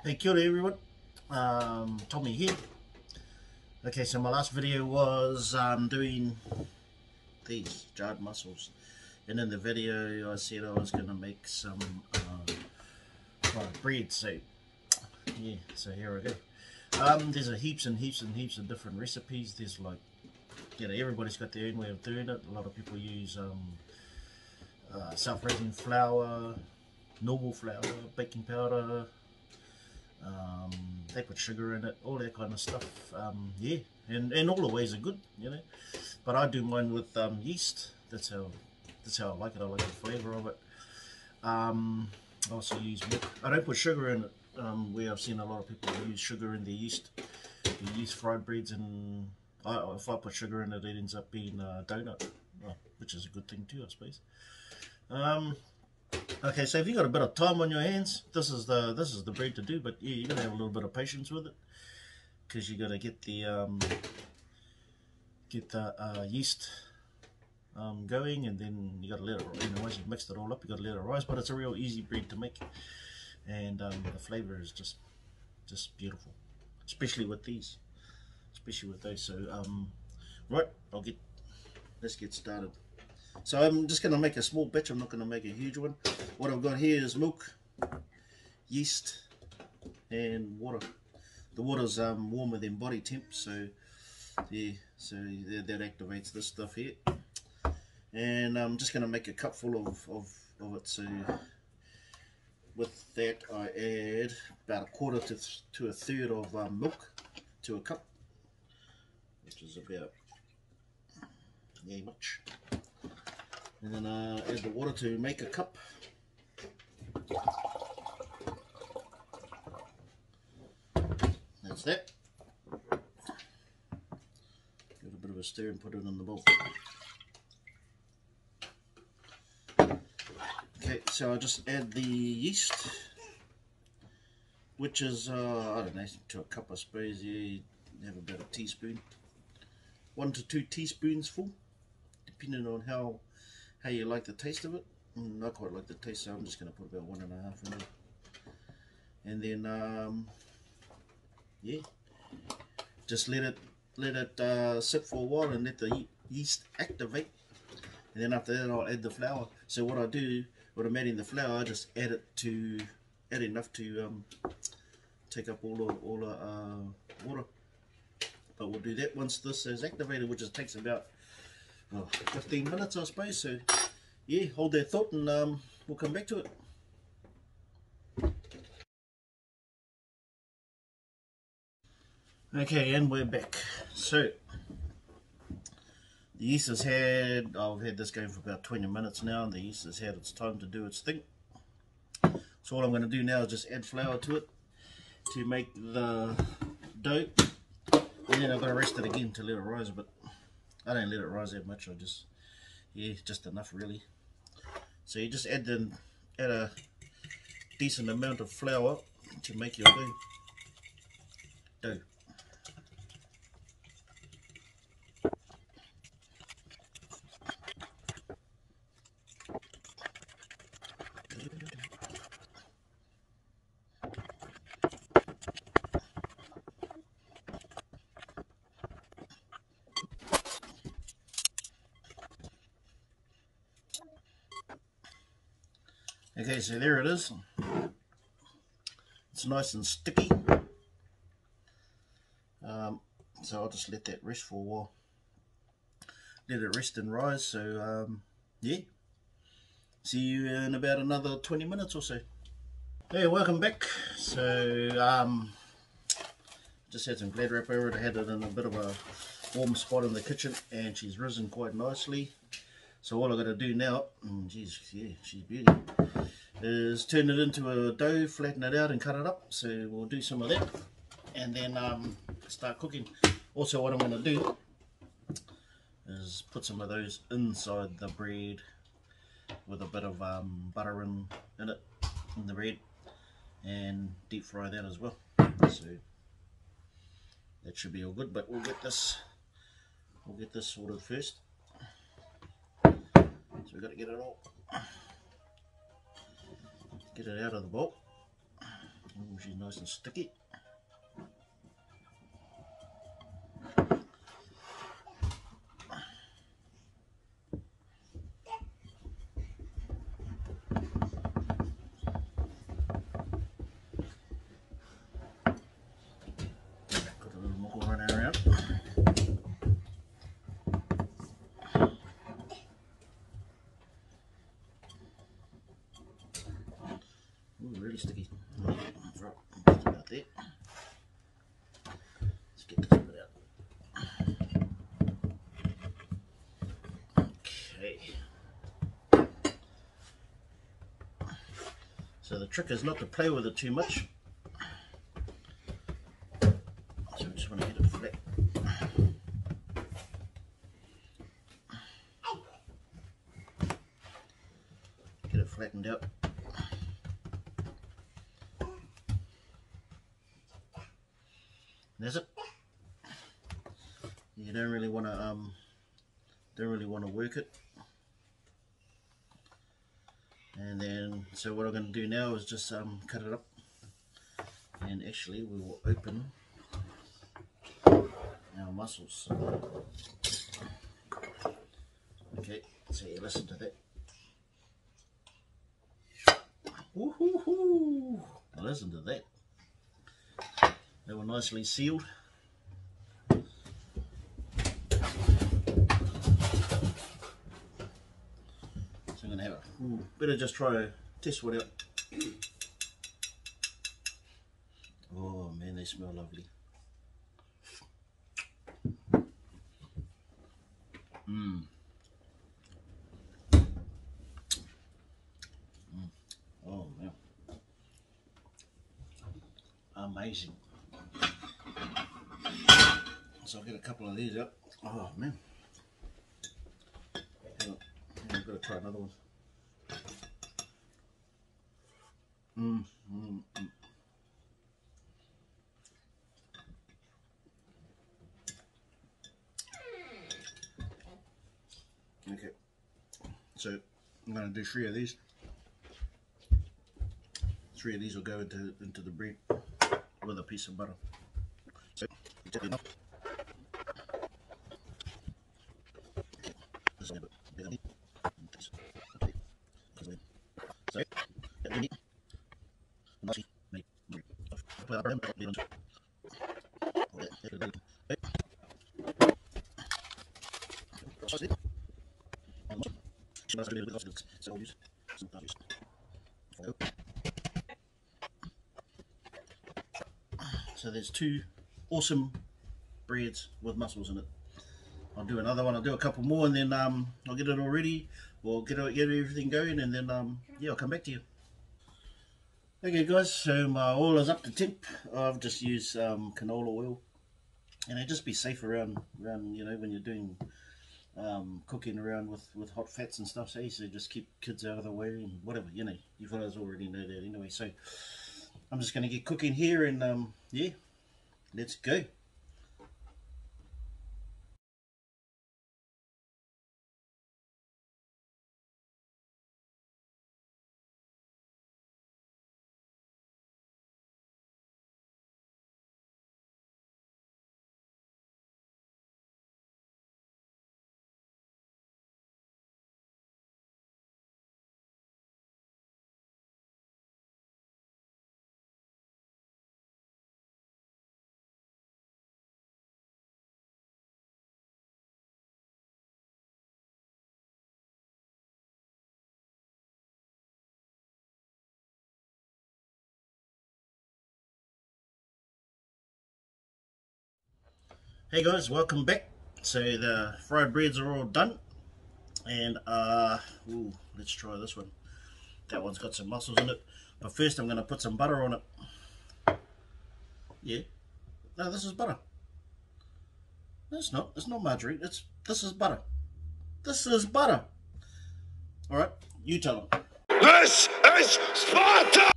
Hey, kia ora everyone, Tommy here. Okay, so my last video was doing these jarred mussels, and in the video I said I was going to make some bread, so yeah, so here I go. There's heaps and heaps and heaps of different recipes. There's like, you know, everybody's got their own way of doing it. A lot of people use self-raising flour, normal flour, baking powder, they put sugar in it, all that kind of stuff. Yeah, and all the ways are good, you know, but I do mine with yeast. That's how I like it. I like the flavour of it. I also use milk. I don't put sugar in it, where I've seen a lot of people use sugar in their yeast. They use fried breads, and if I put sugar in it, it ends up being a donut, which is a good thing too, I suppose. Okay, so if you got a bit of time on your hands, this is the bread to do. But yeah, you gotta have a little bit of patience with it, because you gotta get the yeast going, and then you gotta let it. You know, once you've mixed it all up, you gotta let it rise. But it's a real easy bread to make, and the flavour is just beautiful, especially with these, especially with those. So right, let's get started. So I'm just going to make a small batch. I'm not going to make a huge one. What I've got here is milk, yeast, and water. The water's warmer than body temp, so yeah, so that activates this stuff here. And I'm just going to make a cupful of it. So with that, I add about a quarter to a third of milk to a cup, which is about much. And then add the water to make a cup. That's that. Give it a bit of a stir and put it in the bowl. Okay, so I just add the yeast, which is, I don't know, to a cup I suppose. You have about a teaspoon. 1 to 2 teaspoons full, depending on how you like the taste of it. I quite like the taste, so I'm just going to put about 1.5 in there. And then yeah, just let it sit for a while and let the yeast activate. And then after that, I'll add the flour. So what I do when I'm adding the flour, I just add enough to take up all the water. But we'll do that once this is activated, which takes about 15 minutes, I suppose. So yeah, hold that thought, and we'll come back to it. Okay, and we're back. So the yeast has had, I've had this going for about 20 minutes now, and the yeast has had its time to do its thing. So what I'm going to do now is just add flour to it to make the dough, and then I've got to rest it again to let it rise a bit. I don't let it rise that much, just enough really. So you just add a decent amount of flour to make your dough. Okay, so there it is. It's nice and sticky. So I'll just let that rest for a while. Let it rest and rise. So yeah, see you in about another 20 minutes or so. Hey, welcome back. So just had some glad wrap over it. I had it in a bit of a warm spot in the kitchen, and she's risen quite nicely. So all I've got to do now, geez, yeah, she's beautiful, is turn it into a dough, flatten it out and cut it up. So we'll do some of that, and then start cooking. Also what I'm going to do is put some of those inside the bread with a bit of butter in it, in the bread, and deep fry that as well. So that should be all good, but we'll get this sorted first. So we've got to get it out of the bowl. Oh, she's nice and sticky. Got a little muckle running around. Ooh, really sticky. Right, just about there. Let's get this bit out. Okay. So the trick is not to play with it too much. So we just want to get it flat. Get it flattened out. That's it. You don't really want to work it. And then, so what I'm going to do now is just cut it up, and actually we will open our mussels. Okay, so you listen to that. Woohoo! Listen to that. They were nicely sealed. So I'm going to have a better just try to test one out. Oh man, they smell lovely. Oh man, amazing. So I'll get a couple of these up. Oh man, I've got to try another one. Okay, so I'm going to do 3 of these. 3 of these will go into the bread with a piece of butter. So enough. So there's 2 awesome breads with mussels in it. I'll do another one. I'll do a couple more, and then I'll get it all ready. We'll get everything going, and then yeah, I'll come back to you. Okay guys, so my oil is up to temp. I've just used canola oil, and just be safe around you know, when you're doing cooking around with hot fats and stuff. So just keep kids out of the way and whatever, you know. You guys already know that anyway. So I'm just going to get cooking here, and yeah, let's go. Hey guys, welcome back. So the fried breads are all done, and ooh, let's try this one. That one's got some mussels in it, but first I'm going to put some butter on it. Yeah, no, this is butter. No, it's not. It's not margarine. This is butter. This is butter. All right, you tell them. This is Sparta.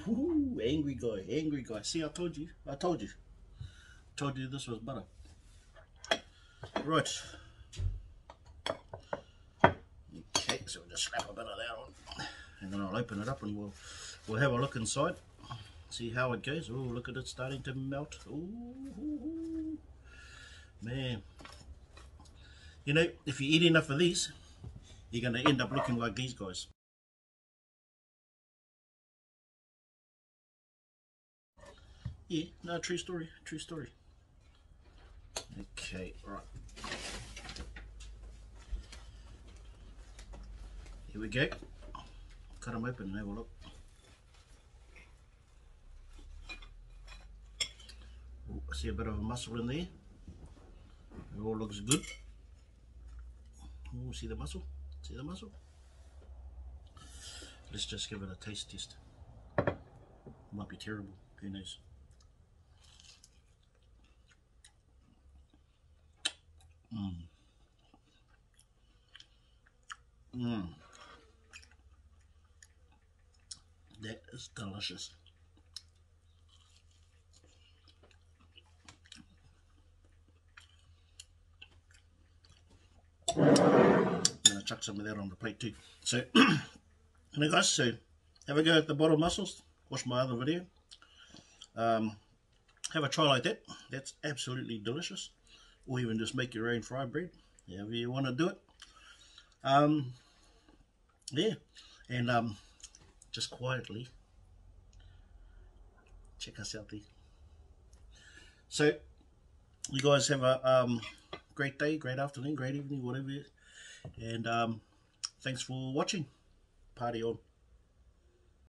Ooh, angry guy, angry guy. See, I told you. I told you this was butter. Right. Okay, so we'll just slap a bit of that on, and then I'll open it up and we'll have a look inside. See how it goes. Oh, look at it starting to melt. Ooh, man. You know, if you eat enough of these, you're going to end up looking like these guys. Yeah, no, true story, true story. Okay, right. Here we go. Cut them open and have a look. Ooh, I see a bit of a mussel in there. It all looks good. Oh, see the mussel? See the mussel? Let's just give it a taste test. Might be terrible, who knows? That is delicious. I'm gonna chuck some of that on the plate too. So, anyway guys, so have a go at the bottle mussels. Watch my other video. Have a try like that. That's absolutely delicious. Or even just make your own fried bread, however you want to do it. Yeah, and just quietly check us out there. So you guys have a great day, great afternoon, great evening, whatever it is. And thanks for watching. Party on.